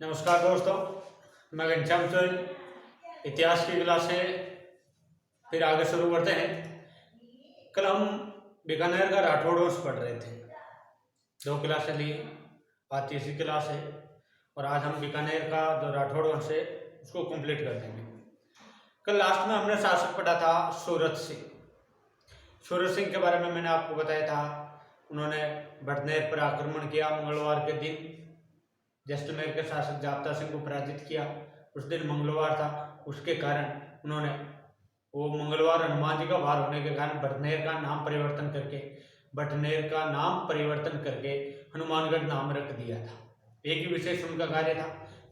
नमस्कार दोस्तों, मैं घनश्याम चौधरी। इतिहास की क्लास से फिर आगे शुरू करते हैं। कल हम बीकानेर का राठौड़ वंश पढ़ रहे थे। 2 क्लासें ली, आज तीसरी क्लास है और आज हम बीकानेर का जो राठौड़ वंश है उसको कंप्लीट कर देंगे। कल लास्ट में हमने शासक पढ़ा था सूरत सिंह। सूरत सिंह के बारे में मैंने आपको बताया था, उन्होंने भटनेर पर आक्रमण किया मंगलवार के दिन। जैसलमेर के शासक जाब्ता सिंह को पराजित किया। उस दिन मंगलवार था, उसके कारण उन्होंने वो मंगलवार हनुमान जी का वार होने के कारण भटनेर का नाम परिवर्तन करके हनुमानगढ़ नाम रख दिया था। एक ही विशेष उनका कार्य था।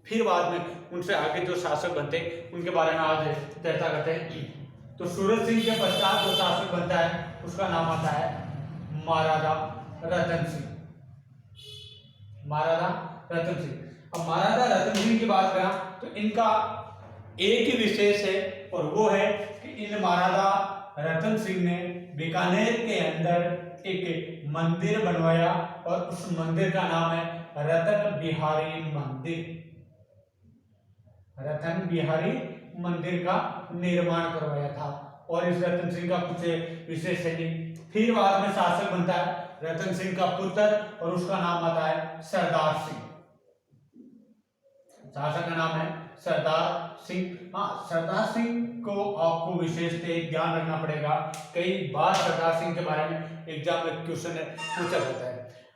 फिर बाद में उनसे आगे जो शासक बनते उनके बारे में आज चर्चा करते हैं। तो सूरत सिंह के पश्चात जो शासक बनता है उसका नाम आता है महाराजा रतन सिंह। महाराजा रतन सिंह। अब महाराजा रतन सिंह की बात करा तो इनका एक ही विशेष है और वो है कि इन महाराजा रतन सिंह ने बीकानेर के अंदर एक मंदिर बनवाया और उस मंदिर का नाम है रतन बिहारी मंदिर। रतन बिहारी मंदिर का निर्माण करवाया था और इस रतन सिंह का कुछ विशेष है नहीं। फिर बाद में शासक बनता है रतन सिंह का पुत्र और उसका नाम आता है सरदार सिंह। शासक का नाम है सरदार सिंह। हाँ, सरदार सिंह को आपको विशेष ध्यान रखना पड़ेगा। कई बार सरदार सिंह के बारे में एग्जाम में क्वेश्चन पूछा जाता है।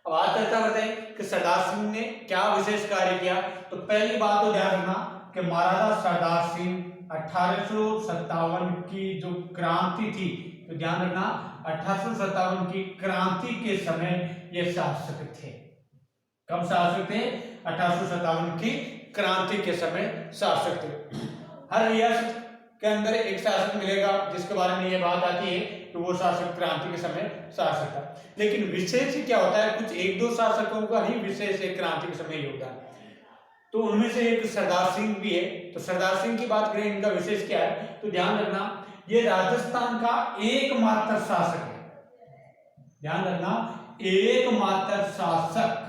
अब आज चर्चा करते हैं कि सरदार सिंह ने क्या विशेष कार्य किया। तो पहली बात तो ध्यान रखना कि महाराजा सरदार सिंह 1857 की जो क्रांति थी, तो ध्यान रखना 1857 की क्रांति के समय ये शासक थे। कब शासक थे? 1857 की क्रांति के समय शासक थे। हर रियासत के अंदर एक शासक मिलेगा जिसके बारे में ये बात आती है कि वो शासक क्रांति के समय शासक था। लेकिन विशेष क्या होता है, कुछ एक दो शासकों का ही विशेष है क्रांति के समय योगदान। तो उनमें से एक सरदार सिंह भी है। तो सरदार सिंह की बात करें, इनका विशेष क्या है, तो ध्यान रखना ये राजस्थान का एकमात्र शासक है। ध्यान रखना, एकमात्र शासक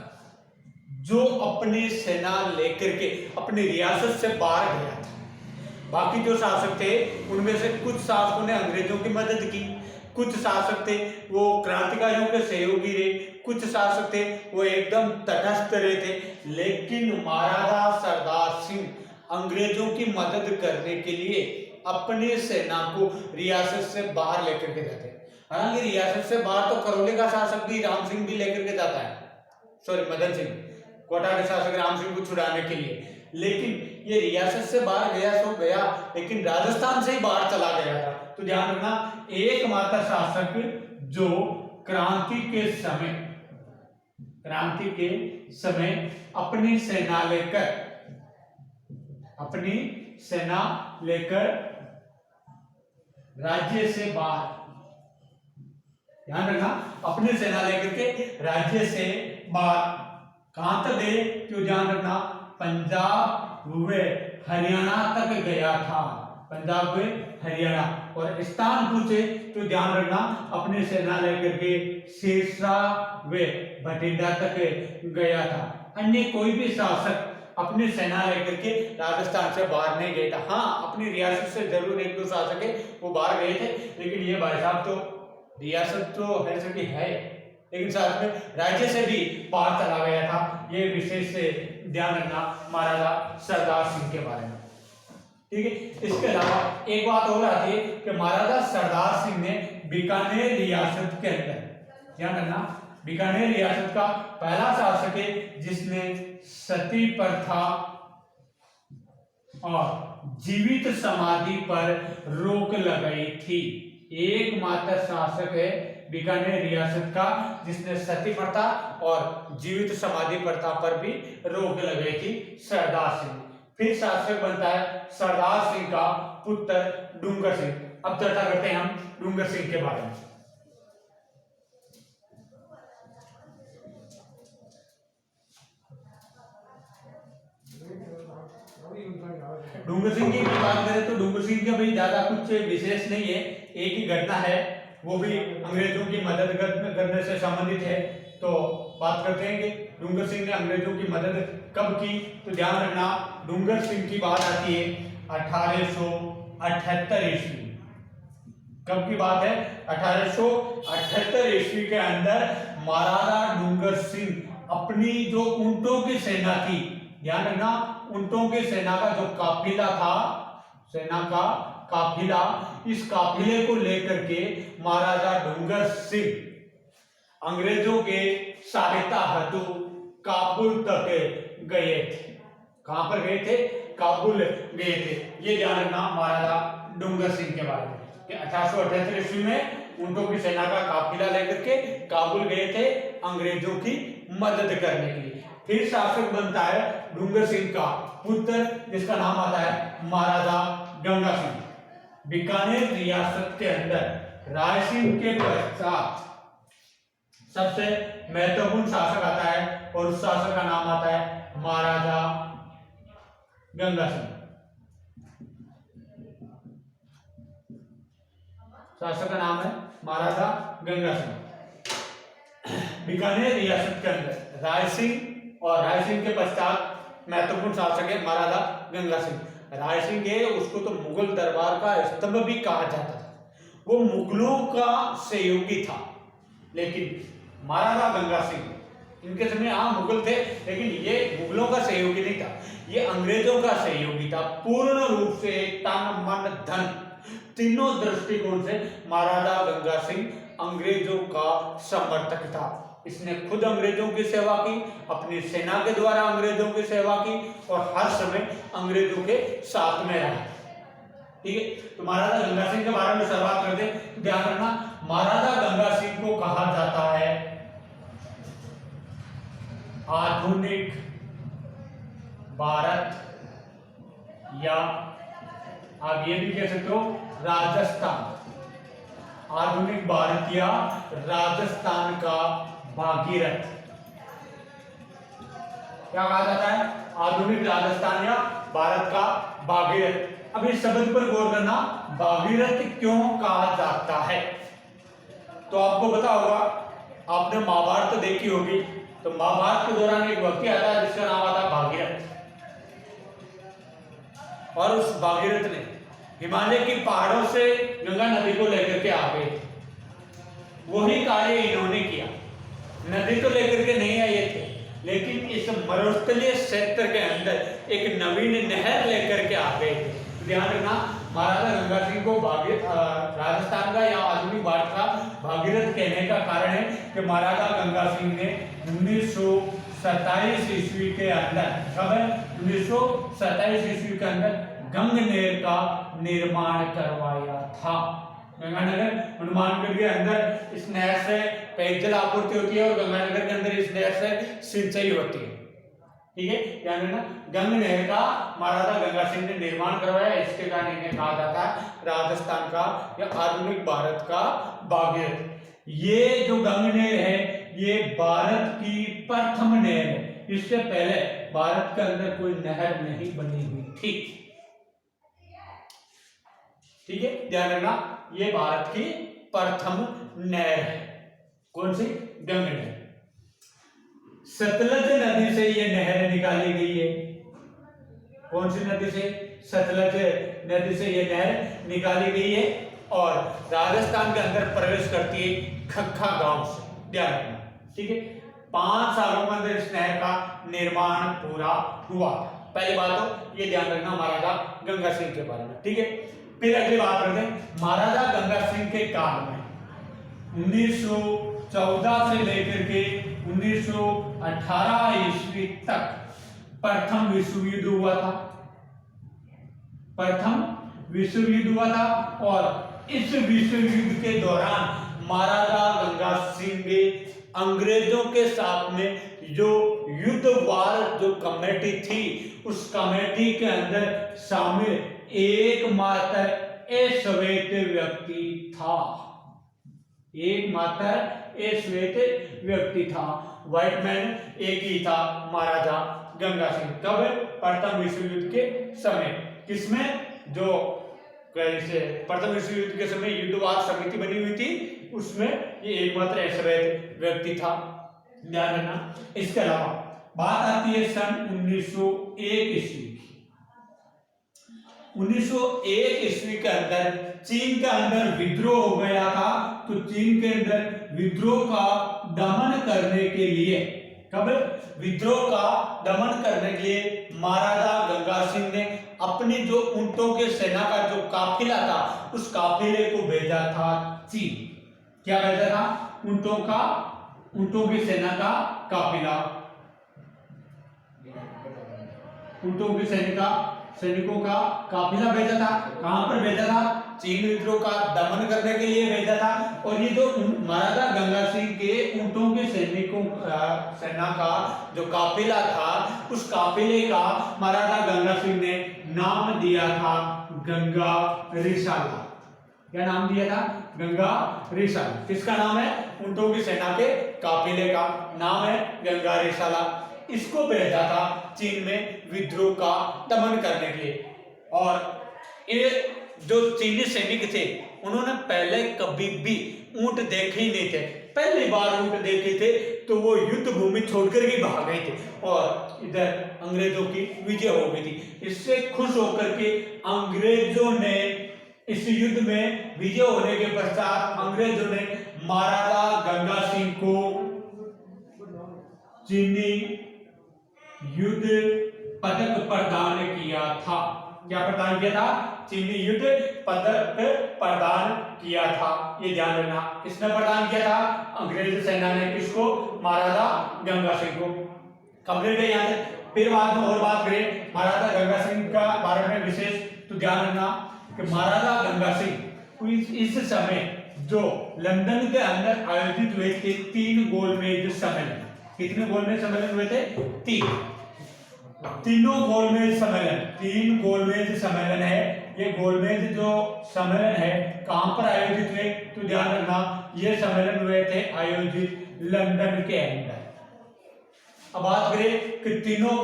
जो अपनी सेना लेकर के अपनी रियासत से बाहर गया था। बाकी जो शासक थे उनमें से कुछ शासकों ने अंग्रेजों की मदद की, कुछ शासक थे वो क्रांतिकारियों के सहयोगी रहे, कुछ शासक थे वो एकदम तटस्थ रहे थे। लेकिन महाराजा सरदार सिंह अंग्रेजों की मदद करने के लिए अपनी सेना को रियासत से बाहर लेकर के जाते। हालांकि रियासत से बाहर तो करौली का शासक भी राम सिंह भी लेकर के जाता है, मदन सिंह, कोटा के शासक राम सिंह को छुड़ाने के लिए। लेकिन ये रियासत से बाहर गया तो गया, लेकिन राजस्थान से ही बाहर चला गया था। तो ध्यान रखना, एकमात्र शासक जो क्रांति के समय अपनी सेना लेकर राज्य से बाहर, ध्यान रखना, अपनी सेना लेकर के राज्य से बाहर कहां तक गए, क्यों ध्यान रखना, पंजाब व हरियाणा तक गया था। पंजाब व हरियाणा और स्थान पूछे तो ध्यान रखना, अपनी सेना लेकर के सिरसा व बठिंडा तक गया था। अन्य कोई भी शासक अपनी सेना लेकर के राजस्थान से बाहर नहीं गया था। हाँ, अपनी रियासत से जरूर एक दो शासक है वो बाहर गए थे, लेकिन ये भाई साहब तो रियासत तो है सभी है, लेकिन साथ में राज्य से भी बाहर चला गया था। ये विशेष ध्यान रखना महाराजा सरदार सिंह के बारे में। ठीक है, इसके अलावा एक बात और आती है कि महाराजा सरदार सिंह ने बीकानेर रियासत के अंदर, ध्यान रखना, बीकानेर रियासत का पहला शासक है जिसने सती प्रथा और जीवित समाधि पर रोक लगाई थी। एकमात्र शासक है बीकानेर रियासत का जिसने सती प्रथा और जीवित समाधि प्रथा पर भी रोक लगाई थी, सरदार सिंह। फिर शासक बनता है सरदार सिंह का पुत्र डूंगर सिंह। अब चर्चा करते हैं हम डूंगर सिंह के बारे में। डूंगर सिंह की बात करें तो डूंगर सिंह का भी ज्यादा कुछ विशेष नहीं है। एक ही घटना है, वो भी अंग्रेजों की मदद करने से संबंधित है। तो बात करते हैं कि डूंगर सिंह ने अंग्रेजों की मदद कब की? तो ध्यान रखना, डूंगर सिंह की बात आती है 1878 ईस्वी। कब की बात है? 1878 ईस्वी के अंदर महाराजा डूंगर सिंह अपनी जो ऊंटों की सेना थी, ध्यान रखना, ऊंटों की सेना का जो काफिला था, सेना का काफिला, इस काफिले को लेकर के महाराजा डूंगर सिंह अंग्रेजों के सहायता हेतु काबुल तक गए थे। कहां पर गए थे? काबुल गए थे। ये ध्यान रखना महाराजा डूंगर सिंह के बारे में कि 1878 ईस्वी में ऊंटों की सेना का काफिला लेकर के काबुल गए थे अंग्रेजों की मदद करने के लिए। फिर शासक बनता है डूंगर सिंह का पुत्र, जिसका नाम आता है महाराजा गंगा सिंह। बीकानेर रियासत के अंदर रायसिंह के पश्चात सबसे महत्वपूर्ण शासक आता है और उस शासक का नाम आता है महाराजा गंगा सिंह। शासक का नाम है महाराजा गंगा सिंह। बीकानेर रियासत के अंदर रायसिंह और रायसिंह के पश्चात महत्वपूर्ण शासक है महाराजा गंगा सिंह। रायसिंह है, उसको तो मुगल दरबार का स्तंभ भी कहा जाता था। वो मुगलों का सहयोगी था, लेकिन महाराजा गंगा सिंह इनके समय मुगल थे, लेकिन ये मुगलों का सहयोगी नहीं था, ये अंग्रेजों का सहयोगी था। पूर्ण रूप से तन मन धन तीनों दृष्टिकोण से महाराजा गंगा सिंह अंग्रेजों का समर्थक था। इसने खुद अंग्रेजों की सेवा की, अपनी सेना के द्वारा अंग्रेजों की सेवा की और हर समय अंग्रेजों के साथ में रहा। ठीक है, तो महाराजा गंगा सिंह के बारे में शुरुआत करते हैं। ध्यान रखना, महाराजा गंगा सिंह को कहा जाता है आधुनिक भारत, या आप ये भी कह सकते हो राजस्थान, आधुनिक भारत या राजस्थान का भागीरथ। क्या कहा जाता है? आधुनिक राजस्थान या भारत का भागीरथ। अब इस शब्द पर गौर करना, भागीरथ क्यों कहा जाता है? तो आपको पता होगा, आपने महाभारत देखी होगी, तो महाभारत के दौरान एक व्यक्ति आता है जिसका नाम आता है भागीरथ, और उस भागीरथ ने हिमालय की पहाड़ों से गंगा नदी को लेकर के आ गए। वही कार्य इन्होंने किया। नदी तो लेकर के नहीं आए थे, लेकिन इस मरुस्थलीय क्षेत्र के अंदर एक नवीन नहर लेकर के आ गए थे। ध्यान रखना, महाराजा गंगा सिंह को राजस्थान का या आधुनिक भारत का भागीरथ कहने का कारण है कि महाराजा गंगा सिंह ने 1927 ईस्वी के अंदर, कब है? 1927 ईस्वी के अंदर गंगनेर का निर्माण करवाया था। गंगानगर हनुमानगढ़ के अंदर इस नहर से पेयजल आपूर्ति होती है और गंगानगर के अंदर इस नहर से सिंचाई होती है। ठीक है, ध्यान रखना, गंग नहर का महाराजा गंगा सिंह ने निर्माण करवाया, इसके कारण इन्हें कहा जाता है राजस्थान का या आधुनिक भारत का भागीरथ। ये जो गंग नहर है, ये भारत की प्रथम नहर है। इससे पहले भारत के अंदर कोई नहर नहीं बनी हुई थी। ठीक है, ध्यान रखना, ये भारत की प्रथम नहर है। कौन सी? गंग नहर। सतलज नदी से ये नहर निकाली गई है। कौन सी नदी से? सतलज नदी से ये नहर निकाली गई है और राजस्थान के अंदर प्रवेश करती है खक्खा गांव से। ध्यान रखना, ठीक है। 5 सालों के अंदर इस नहर का निर्माण पूरा हुआ। पहली बात तो ये ध्यान रखना महाराजा गंगा सिंह के बारे में। ठीक है, फिर अगली बात करते हैं महाराजा गंगा सिंह के काल में 1914 से लेकर के 1918 ईस्वी तक प्रथम विश्व युद्ध हुआ था। प्रथम विश्व युद्ध हुआ था और इस विश्व युद्ध के दौरान महाराजा गंगा सिंह ने अंग्रेजों के साथ में जो युद्ध वार जो कमेटी थी, उस कमेटी के अंदर शामिल एकमात्र अश्वेत व्यक्ति था। एकमात्र अश्वेत व्यक्ति था, व्हाइट मैन एक ही था, महाराजा गंगा सिंह। कब? प्रथम विश्व युद्ध के समय। किसमें? जो प्रथम विश्व युद्ध के समय युद्धवार समिति बनी हुई थी, उसमें ये एकमात्र अश्वेत व्यक्ति था। ध्यान रखना। इसके अलावा बात आती है सन 1901 ईस्वी की। 1901 ईस्वी के अंदर चीन के अंदर विद्रोह हो गया था। तो चीन के अंदर विद्रोह का दमन करने के लिए, कब विद्रोह का दमन करने के लिए महाराजा गंगा सिंह ने अपनी जो ऊंटों के सेना का जो काफिला था उस काफिले को भेजा था चीन। क्या भेजा था? ऊंटों की सेना का काफिला, ऊंटों की सैनिकों का काफिला भेजा था। कहां पर भेजा था? चीन विद्रोह का दमन करने के लिए भेजा था। और ये जो महाराजा गंगा सिंह के ऊंटों के सेना का जो काफिला था उस काफिले का महाराजा गंगा सिंह ने नाम दिया था गंगा रिसाला। क्या नाम दिया था? गंगा रिसाला। किसका नाम है? ऊंटों की सेना के काफिले का नाम है गंगा रिसाला। इसको भेजा था चीन में विद्रोह का दमन करने के लिए। और ये जो चीनी सैनिक थे उन्होंने पहले कभी भी ऊंट देखे ही नहीं थे। पहली बार ऊंट देखे थे तो वो युद्ध भूमि छोड़कर के भाग गए थे और इधर अंग्रेजों की विजय हो गई थी। इससे खुश होकर के अंग्रेजों ने इस युद्ध में विजय होने के पश्चात अंग्रेजों ने महाराजा गंगा सिंह को चीनी युद्ध पदक प्रदान किया था। क्या प्रदान किया था? चीनी युद्ध पदक प्रदान किया था। ये ध्यान रखना। किसने प्रदान किया था? अंग्रेज सेना ने। किसको? महाराजा गंगा सिंह को। कंप्लीट है यहाँ तक। फिर बाद में और बात करें महाराजा गंगा सिंह का बारे में विशेष, तो ध्यान रखना कि महाराजा गंगा सिंह इस समय जो लंदन के अंदर आयोजित हुए थे 3 गोलमेज सम्मेलन। कितने गोलमेज सम्मेलन हुए थे? 3 गोलमेज सम्मेलन। 3 गोलमेज सम्मेलन है। ये गोलमेज जो सम्मेलन है कहां पर आयोजित हुए? तो ध्यान रखना ये सम्मेलन हुए थे आयोजित लंदन के अंदर। अब बात करें कि तीनों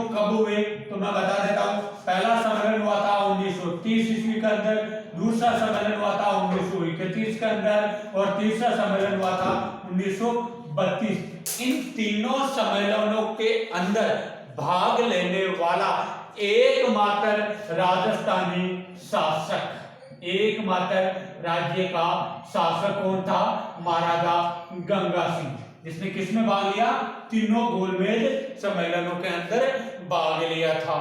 कब हुए तो मैं बता देता हूं। पहला सम्मेलन हुआ था 1930 ईस्वी के अंदर, दूसरा सम्मेलन हुआ था 1931 के अंदर और तीसरा सम्मेलन हुआ था 1932। इन तीनों सम्मेलनों के अंदर भाग लेने वाला एकमात्र राजस्थानी शासक, एकमात्र राज्य का शासक कौन था? महाराजा गंगा सिंह, जिसने किसमें भाग लिया? तीनों गोलमेज सम्मेलनों के अंदर भाग लिया था।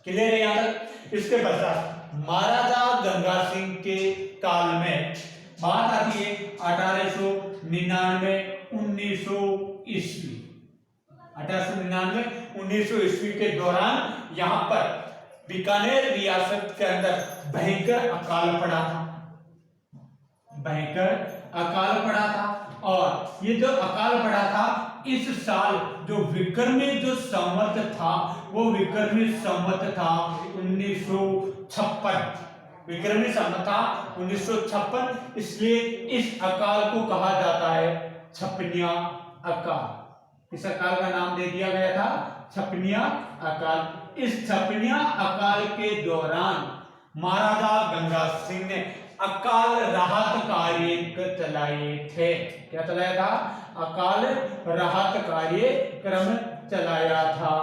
क्लियर है यहाँ तक? इसके पश्चात महाराजा गंगा सिंह के काल में बात आती है 1899 1900 ईस्वी। 1899 1900 ईस्वी के दौरान यहाँ पर बीकानेर रियासत के अंदर भयंकर अकाल पड़ा था। भयंकर अकाल पड़ा था। और ये जो अकाल पड़ा था इस साल जो विक्रमी जो संवत था वो विक्रमी संवत था 1956। विक्रमी संवत था 1956। इसलिए इस अकाल को कहा जाता है छपनिया अकाल। इस अकाल का नाम दे दिया गया था छपनिया अकाल। इस छपनिया अकाल के दौरान महाराजा गंगा सिंह ने अकाल राहत कार्यक्रम चलाए थे। क्या चलाया था? अकाल राहत कार्यक्रम चलाया था।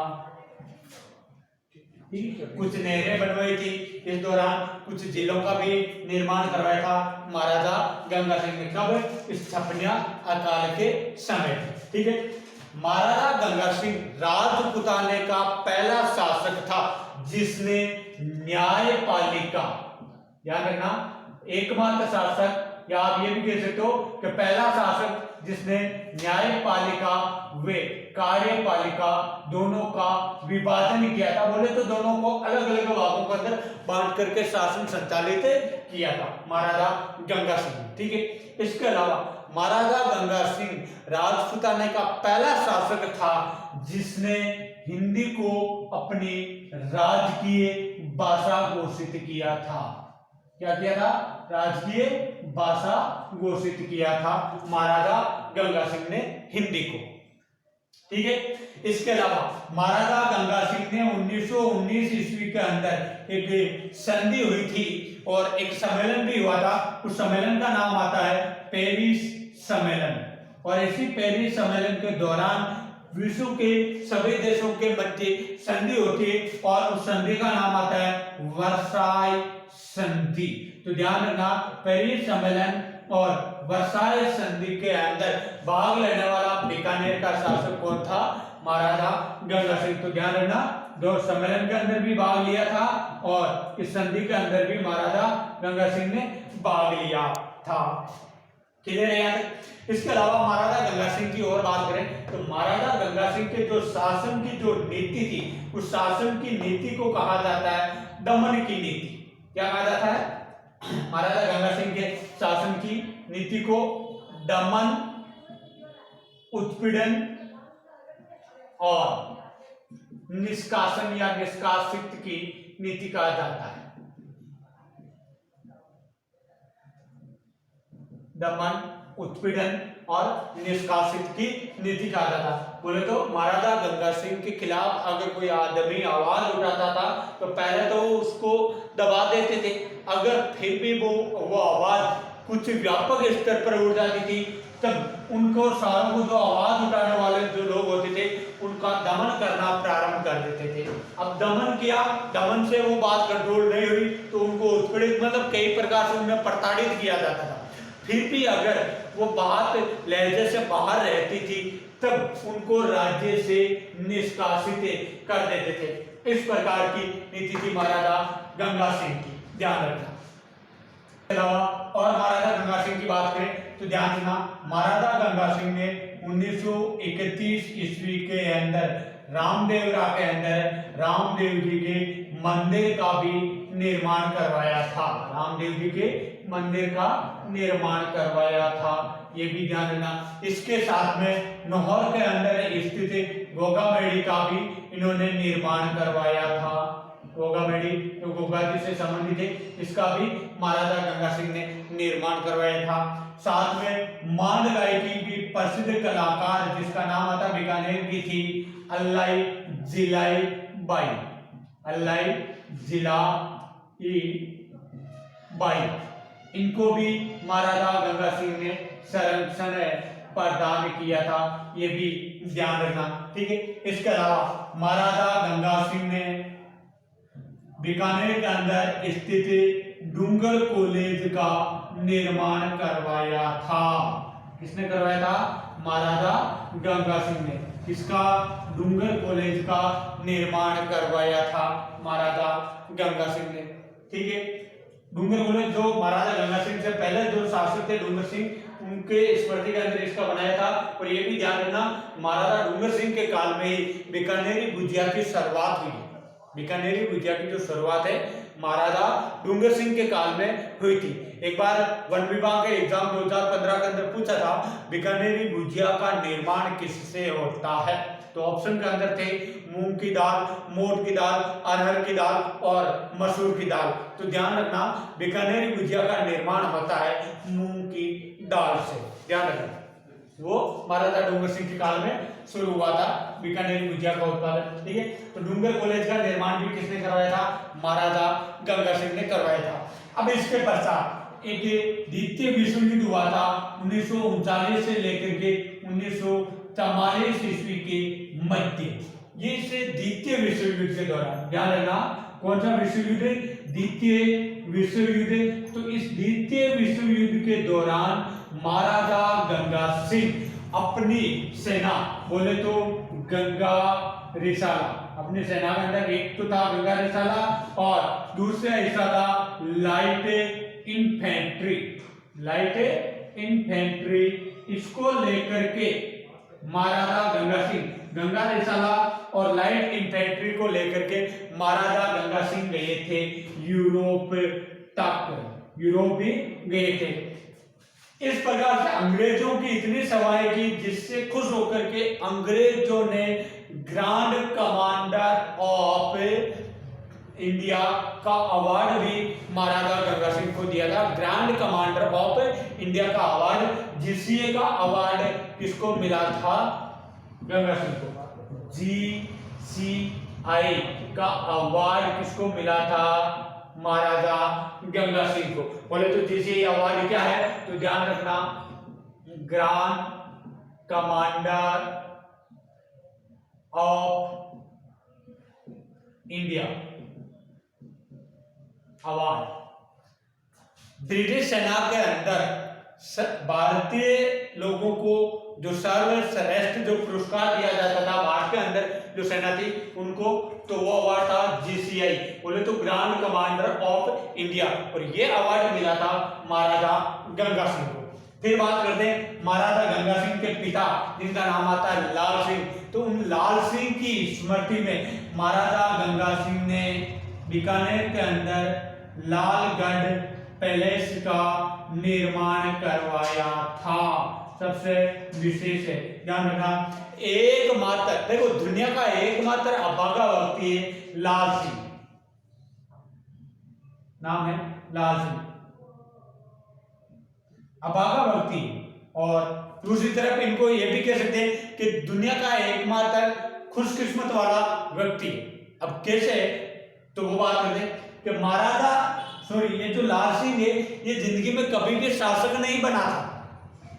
कुछ नहरें बनवाई थी इस दौरान, कुछ जिलों का भी निर्माण करवाया था महाराजा गंगा सिंह ने। कब? इस छपनिया अकाल के समय। ठीक है। महाराजा गंगा सिंह राजपुताने का पहला शासक था जिसने न्यायपालिका, याद रखना, एकमात्र शासक, या आप ये भी कह सकते हो कि पहला शासक जिसने न्यायपालिका व कार्यपालिका दोनों का विभाजन किया था। बोले तो दोनों को अलग अलग भागों के अंदर बांट करके शासन संचालित किया था महाराजा गंगा सिंह। ठीक है। इसके अलावा महाराजा गंगा सिंह राजपुताने का पहला शासक था जिसने हिंदी को अपनी राजकीय भाषा घोषित किया था। क्या किया था? राजकीय भाषा घोषित किया था महाराजा गंगा सिंह ने हिंदी को। ठीक है। इसके अलावा महाराजा गंगा सिंह ने 1919 ईस्वी के अंदर एक संधि हुई थी और एक सम्मेलन भी हुआ था। उस सम्मेलन का नाम आता है पेरिस सम्मेलन। और इसी पेरिस सम्मेलन के दौरान विश्व के सभी देशों के मध्य संधि होती है और उस संधि का नाम आता है वर्साई संधि। तो ध्यान रखना, पेरिस सम्मेलन और वर्साई संधि के अंदर भाग लेने वाला बीकानेर का शासक कौन था? महाराजा गंगा सिंह। तो ध्यान रखना, जो सम्मेलन के अंदर भी भाग लिया था और इस संधि के अंदर भी महाराजा गंगा सिंह ने भाग लिया था। क्लियर है यार? इसके अलावा महाराजा गंगा सिंह की और बात करें तो महाराजा गंगा सिंह के जो शासन की जो नीति थी, उस शासन की नीति को कहा जाता है दमन की नीति। क्या कहा जाता है? महाराजा गंगा सिंह के शासन की नीति को दमन, उत्पीड़न और निष्कासन या निष्कासित की नीति कहा जाता है। दमन, उत्पीड़न और निष्कासित की नीति कहा जाता है। बोले तो महाराजा गंगा सिंह के खिलाफ अगर कोई आदमी आवाज उठाता था तो पहले तो उसको दबा देते थे, अगर फिर भी वो आवाज कुछ व्यापक स्तर पर उठ जाती थी तब उनको सारों को, जो आवाज उठाने वाले जो लोग होते थे, उनका दमन करना प्रारंभ कर देते थे। अब दमन किया, दमन से वो बात कंट्रोल नहीं हुई तो उनको उत्पीड़ित, मतलब कई प्रकार से उन्हें प्रताड़ित किया जाता था। फिर भी अगर वो बात लहजे से बाहर रहती थी तब उनको राज्य से निष्कासित कर देते थे। इस प्रकार की नीति थी महाराजा गंगा सिंह की, ध्यान रखना। अलावा और महाराजा गंगा सिंह की बात करें तो ध्यान रखना, महाराजा गंगा सिंह ने 1931 ईस्वी के अंदर रामदेवरा के अंदर रामदेव जी के मंदिर का भी निर्माण करवाया था। रामदेव जी के मंदिर का निर्माण करवाया था, ये भी ध्यान रखना। इसके साथ में नौहर के अंदर स्थित गोगामेड़ी का भी इन्होंने निर्माण करवाया था। गोगामेड़ी जो गोगा जी से संबंधित है, इसका भी महाराजा गंगा सिंह ने निर्माण करवाया था। साथ में मांड गायकी की प्रसिद्ध कलाकार जिसका नाम आता बीकानेर की थी अल्लाई जिलाई बाई, अल्लाई जिलाई बाई, इनको भी महाराजा गंगा सिंह ने संरक्षण प्रदान किया था, ये भी ध्यान रखना, ठीक है। इसके अलावा महाराजा गंगा सिंह ने बीकानेर के अंदर स्थित डूंगर कॉलेज का निर्माण करवाया था। किसने करवाया था? महाराजा गंगा सिंह ने। इसका डूंगर कॉलेज का निर्माण करवाया था महाराजा गंगा सिंह ने, ठीक है। डूंगर कॉलेज जो महाराजा गंगा सिंह से पहले जो शासक थे डूंगर सिंह, उनके स्मृति के अंदर इसका बनाया था। और ये भी ध्यान रखना, महाराजा डूंगर सिंह के काल में ही बीकानेरी भुजिया की शुरुआत हुई। बीकानेरी भुजिया की जो शुरुआत है महाराजा डूंगर सिंह के काल में हुई थी। एक बार वन विभाग के एग्जाम 2015 के अंदर पूछा था बीकानेरी भुजिया का निर्माण किससे होता है, तो ऑप्शन के अंदर थे मूंग की दाल, मोठ की दाल, अरहर की दाल और मसूर की दाल। तो ध्यान रखना, बीकानेरी भुजिया का निर्माण होता है मूंग की दाल से, ध्यान रखना। वो महाराजा डूंगर सिंह के काल में शुरू हुआ था बीकानेरी भुजिया का उत्पादन, ठीक है। तो डूंगर कॉलेज का निर्माण भी किसने करवाया था? महाराजा गंगा सिंह ने करवाया था। अब इसके पश्चात एक द्वितीय विश्व युद्ध हुआ था 1939 से लेकर के 1944 ईस्वी के मध्य। ये से द्वितीय विश्व युद्ध के दौरान, ध्यान रखना, कौन सा विश्व युद्ध? द्वितीय विश्व युद्ध। तो इस द्वितीय विश्व युद्ध के दौरान महाराजा गंगा सिंह अपनी सेना, बोले तो गंगा रिसाला, अपनी सेना के अंदर एक तो था गंगा रिसाला और दूसरा हिस्सा था लाइट इन्फेंट्री, लाइट इन्फेंट्री। इसको लेकर के महाराजा गंगा सिंह, गंगा रिसाला और लाइट इन्फेंट्री को लेकर के महाराजा गंगा सिंह गए थे यूरोप तक, यूरोप भी गए थे। इस प्रकार से अंग्रेजों की इतनी सवारी की जिससे खुश होकर के अंग्रेजों ने ग्रांड कमांडर ऑफ इंडिया का अवार्ड भी महाराजा गंगा सिंह को दिया था। ग्रैंड कमांडर ऑफ इंडिया का अवार्ड, जीसीए का अवार्ड किसको मिला था? गंगा सिंह को। जीसीआई का अवार्ड किसको मिला था? महाराजा गंगा सिंह को। बोले तो जीसीआई अवार्ड क्या है? तो ध्यान रखना, grand commander of India award. British सेना के अंदर भारतीय लोगों को जो सर्वश्रेष्ठ जो पुरस्कार दिया जाता था भारत के अंदर जो सेना थी उनको, तो वो अवार्ड था GCI, बोले तो ग्रैंड कमांडर ऑफ इंडिया, और ये अवार्ड मिला था महाराजा गंगा सिंह को। फिर बात करते हैं महाराजा गंगा सिंह के पिता जिनका नाम आता है लाल सिंह। तो उन लाल सिंह की स्मृति में महाराजा गंगा सिंह ने बीकानेर के अंदर लालगढ़ पैलेस का निर्माण करवाया था। सबसे विशेष है, ध्यान रखना, एकमात्र, देखो दुनिया का एकमात्र अभागा व्यक्ति है लाल सिंह, नाम है लाल सिंह, अभागा व्यक्ति। और दूसरी तरफ इनको ये भी कह सकते हैं कि दुनिया का एकमात्र खुशकिस्मत वाला व्यक्ति। अब कैसे, तो वो बात करते हैं कि महाराजा ये जो लाल सिंह है ये जिंदगी में कभी भी शासक नहीं बना था,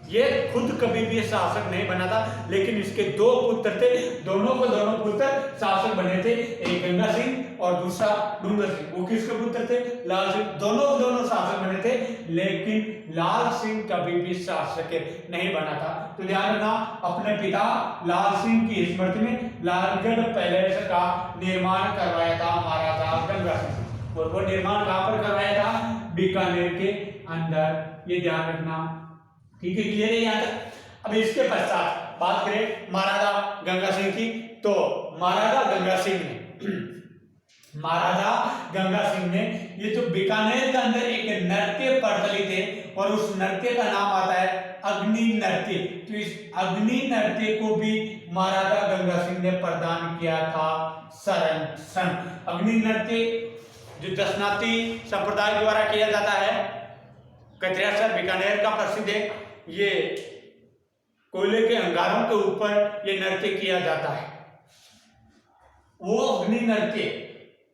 ये खुद कभी भी शासक नहीं बना था, लेकिन इसके दो पुत्र थे, दोनों पुत्र शासक बने थे, एक गंगा सिंह और दूसरा डूंगर सिंह। वो किसके पुत्र थे? लाल सिंह। दोनों शासक बने थे, लेकिन लाल सिंह कभी भी शासक नहीं बना था। तो ध्यान रखना, अपने पिता लाल सिंह की स्मृति में लालगढ़ पैलेस का निर्माण करवाया था महाराजा गंगा सिंह, और वो निर्माण कहां पर करवाया था? बीकानेर के अंदर। ये ध्यान रखना, ठीक है, क्लियर है यहाँ तक। अब इसके पश्चात बात करें महाराजा गंगा सिंह की, तो महाराजा गंगा सिंह ने ये जो बीकानेर के अंदर एक नृत्य प्रचलित है, और उस नृत्य का नाम आता है अग्नि नृत्य। तो इस अग्नि नृत्य को भी महाराजा गंगा सिंह ने प्रदान किया था संरक्षण। अग्नि नृत्य जो दशनाती संप्रदाय द्वारा किया जाता है, कचरियासर बीकानेर का प्रसिद्ध है। ये कोयले के अंगारों के ऊपर ये नृत्य किया जाता है, वो अग्नि नृत्य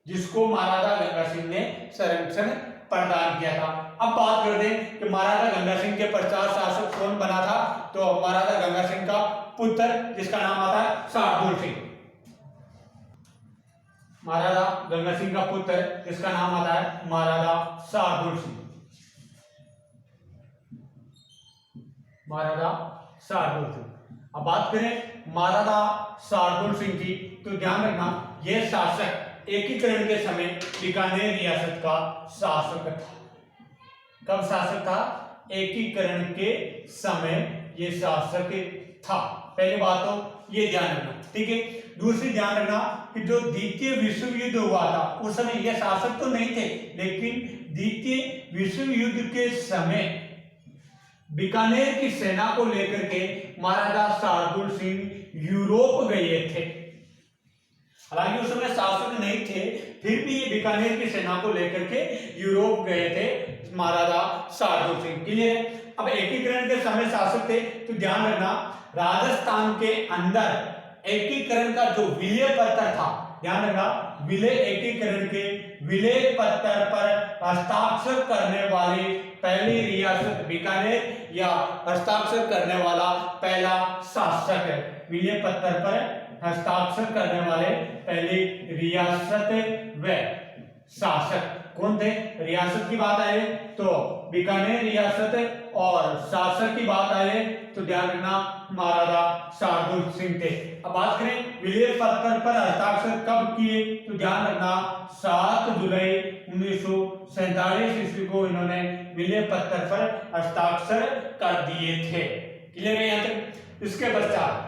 जिसको महाराजा गंगा सिंह ने संरक्षण प्रदान किया था। अब बात करते हैं कि महाराजा गंगा सिंह के पश्चात शासक कौन बना था, तो महाराजा गंगा सिंह का पुत्र जिसका नाम आता है शार्दुल सिंह। महाराजा गंगा सिंह का पुत्र जिसका नाम आता है महाराजा शार्दुल सिंह। महाराजा शार्दुल सिंह। अब बात करें महाराजा शार्दुल सिंह की, तो ध्यान रखना, यह शासक एकीकरण के समय बीकानेर रियासत का शासक था। कब शासक था? एकीकरण के समय ये शासक था। पहली बात तो ये ध्यान रखना, ठीक है। दूसरी ध्यान रखना कि जो द्वितीय विश्व युद्ध हुआ था उस समय ये शासक तो नहीं थे, लेकिन द्वितीय विश्व युद्ध के समय बीकानेर की सेना को लेकर के महाराजा शार्दुल सिंह यूरोप गए थे। हालांकि उस समय शासक नहीं थे, फिर भी ये बीकानेर की सेना को लेकर के यूरोप गए थे महाराजा शार्दुल सिंह। क्लियर? अब एकीकरण के समय शासक थे, तो ध्यान रखना, राजस्थान के अंदर एकीकरण का जो विलय पत्र था, ध्यान रखना, विलय एकीकरण के विलय पत्र पर हस्ताक्षर करने वाली पहली रियासत बीकानेर या हस्ताक्षर करने वाला पहला शासक है। विलय पत्र पर हस्ताक्षर करने वाले पहली रियासत व शासक कौन थे? रियासत की बात आए तो बीकानेर रियासत, और शासक की बात आए तो ध्यान रखना महाराजा शार्दुल सिंह थे। अब बात करें विलय पत्र पर हस्ताक्षर कब किए, तो ध्यान रखना 7 जुलाई 1947 ईस्वी को इन्होंने विलय पत्र पर हस्ताक्षर कर दिए थे। क्लियर है यहाँ तक? इसके पश्चात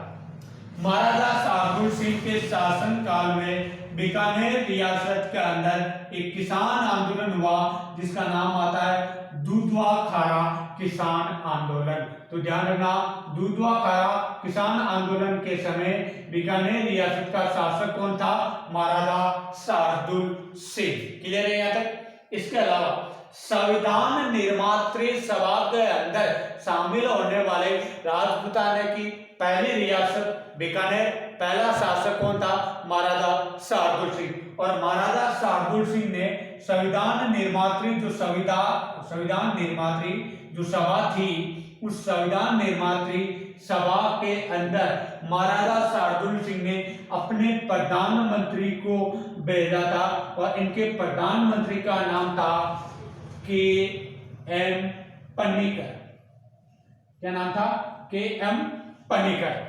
महाराजा शार्दुल सिंह के शासन काल में बीकानेर रियासत के अंदर एक किसान आंदोलन हुआ जिसका नाम आता है दूधवा खारा किसान आंदोलन। तो ध्यान रखना, दूधवा खारा किसान आंदोलन के समय बीकानेर रियासत का शासक कौन था? महाराजा शार्दुल सिंह। क्लियर है यहाँ तक? इसके अलावा संविधान निर्मात्री सभा के अंदर शामिल होने वाले राजपूताना की पहली रियासत बीकानेर, पहला शासक कौन था? महाराजा शार्दुल सिंह। और महाराजा शार्दुल सिंह ने संविधान निर्मात्री जो सभा थी, उस संविधान निर्मात्री सभा के अंदर महाराजा शार्दुल सिंह ने अपने प्रधानमंत्री को भेजा था और इनके प्रधानमंत्री का नाम था के एम पन्नीकर। क्या नाम था? के एम पन्नीकर।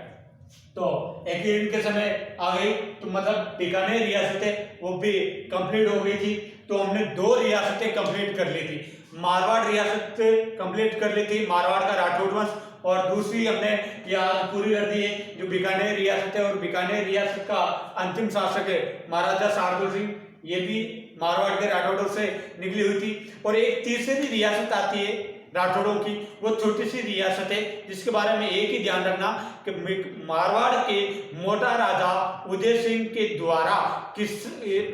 तो एक ही इनके समय आ गई, तो मतलब बीकानेर रियासतें वो भी कंप्लीट हो गई थी। तो हमने 2 रियासतें कंप्लीट कर ली थी, मारवाड़ रियासत कंप्लीट कर ली थी, मारवाड़ का राठौड़ वंश, और दूसरी हमने यहाँ पूरी कर दी है जो बीकानेर रियासत है। और बीकानेर रियासत का अंतिम शासक है महाराजा शार्दुल सिंह, ये भी मारवाड़ के राठौड़ों से निकली हुई थी। और एक तीसरी रियासत आती है राठौड़ों की, वो छोटी सी रियासत है जिसके बारे में एक ही ध्यान रखना कि मारवाड़ के मोटा राजा उदय सिंह के द्वारा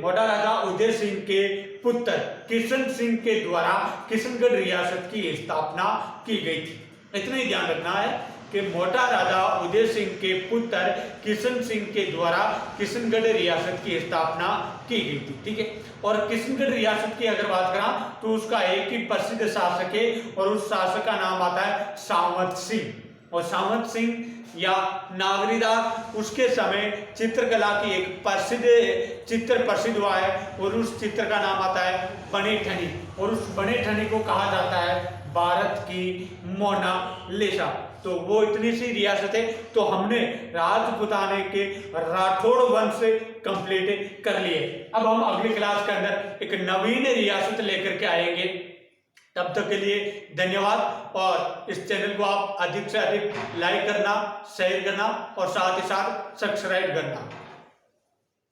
मोटा राजा उदय सिंह के पुत्र किशन सिंह के द्वारा किशनगढ़ रियासत की स्थापना की गई थी। इतना ही ध्यान रखना है कि मोटा राजा उदय सिंह के पुत्र किशन सिंह के द्वारा किशनगढ़ रियासत की स्थापना की गई थी। ठीक है, और किशनगढ़ रियासत की अगर बात करा तो उसका एक ही प्रसिद्ध शासक है और उस शासक का नाम आता है सावंत सिंह। और सावंत सिंह या नागरीदास, उसके समय चित्रकला की एक प्रसिद्ध चित्र प्रसिद्ध हुआ है और उस चित्र का नाम आता है बनेठनी। और उस बनेठनी को कहा जाता है भारत की मोनालिसा। तो वो इतनी सी रियासत है। तो हमने राजपुताने के राठौड़ वंश से कंप्लीट कर लिए। अब हम अगली क्लास के अंदर एक नवीन रियासत लेकर के आएंगे। तब तक के लिए धन्यवाद, और इस चैनल को आप अधिक से अधिक लाइक करना, शेयर करना और साथ ही साथ सब्सक्राइब करना।